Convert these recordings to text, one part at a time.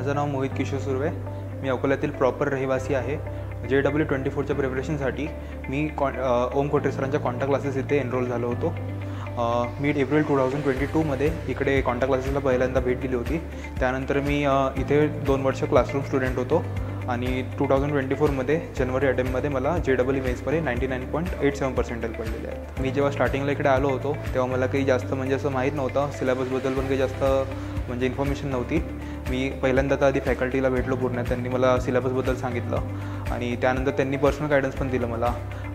माझं नाव मोहित किशोर सुर्वे. मी अकोल्यातील प्रॉपर रहिवासी आहे. JEE-24च्या प्रिपरेशनसाठी मी ओम कोटरे सरांच्या कॉन्टॅक्ट क्लासेस इथे एनरोल झालो होतो. मी एप्रिल 2022मध्ये इकडे कॉन्टॅक्ट क्लासेसला पहिल्यांदा भेट दिली होती. त्यानंतर मी इथे 2 वर्ष क्लासरूम स्टुडंट होतो आणि 2024मध्ये जनवरी अटेम्प्टमध्ये मला JEE मेन्समध्ये 99.87% पडलेले आहेत. मी जेव्हा स्टार्टिंगला इकडे आलो होतो तेव्हा मला काही जास्त म्हणजे असं माहीत नव्हतं. सिलेबसबद्दल पण काही जास्त म्हणजे इन्फॉर्मेशन नव्हती. मी पहिल्यांदा तर आधी फॅकल्टीला भेटलो पूर्ण. त्यांनी मला सिलेबसबद्दल सांगितलं आणि त्यानंतर त्यांनी पर्सनल गायडन्स पण दिलं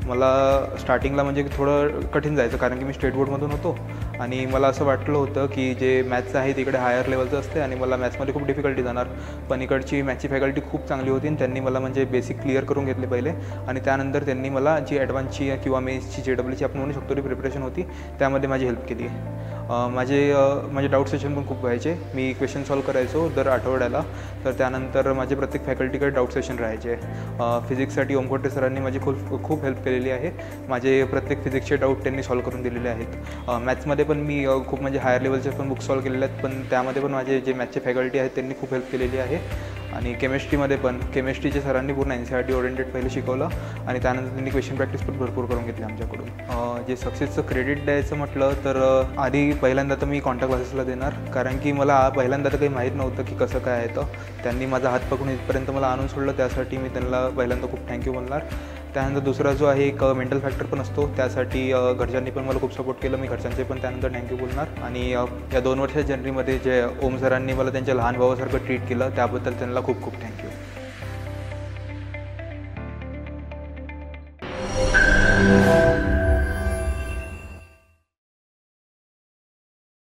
मला स्टार्टिंगला म्हणजे थोडं कठीण जायचं, कारण की मी स्टेट बोर्डमधून होतो आणि मला असं वाटलं होतं की जे मॅथ्स आहे तिकडे हायर लेवलचं असते आणि मला मॅथ्समध्ये खूप डिफिकल्टी जाणार. पण इकडची मॅथ्सची फॅकल्टी खूप चांगली होती आणि त्यांनी मला म्हणजे बेसिक क्लिअर करून घेतले पहिले आणि त्यानंतर त्यांनी मला जी ॲडव्हान्सची किंवा मेन्सची JEE आपण म्हणू शकतो ती प्रिपरेशन होती त्यामध्ये माझी हेल्प केली. माझे डाऊट सेशन पण खूप व्हायचे. मी क्वेश्चन सॉल्व करायचो दर आठवड्याला. तर त्यानंतर माझे प्रत्येक फॅकल्टीकडे डाऊट सेशन राहायचे. फिजिक्ससाठी ओम कोटरे सरांनी माझी खूप हेल्प केलेली आहे. माझे प्रत्येक फिजिक्सचे डाऊट त्यांनी सॉल्व करून दिलेले आहेत. मॅथ्समध्ये पण मी खूप म्हणजे हायर लेवलचे पण बुक सॉल्व केलेले आहेत, पण त्यामध्ये पण माझे जे मॅथ्सचे फॅकल्टी आहेत त्यांनी खूप हेल्प केलेली आहे. आणि केमिस्ट्रीमध्ये पण केमिस्ट्रीचे सरांनी पूर्ण NCERT ओरिएंटेड पहिले शिकवलं आणि त्यानंतर त्यांनी क्वेश्चन प्रॅक्टिस पण भरपूर करून घेतली आमच्याकडून. जे सक्सेसचं क्रेडिट द्यायचं म्हटलं तर आधी पहिल्यांदा तर मी कॉन्टॅक्ट क्लासेसला देणार, कारण की मला पहिल्यांदा तर काही माहीत नव्हतं की कसं काय आहे. तर त्यांनी माझा हात पकडून इथपर्यंत मला आणून सोडलं, त्यासाठी मी त्यांना पहिल्यांदा खूप थँक्यू म्हणणार. त्यानंतर दुसरा जो आहे एक मेंटल फॅक्टर पण असतो, त्यासाठी घरच्यांनी पण मला खूप सपोर्ट केलं. मी घरच्यांचे पण त्यानंतर थँक्यू बोलणार. आणि या 2 वर्षाच्या जर्नीमध्ये जे ओम सरांनी मला त्यांच्या लहान भावासारखं ट्रीट केलं त्याबद्दल त्यांना खूप थँक्यू.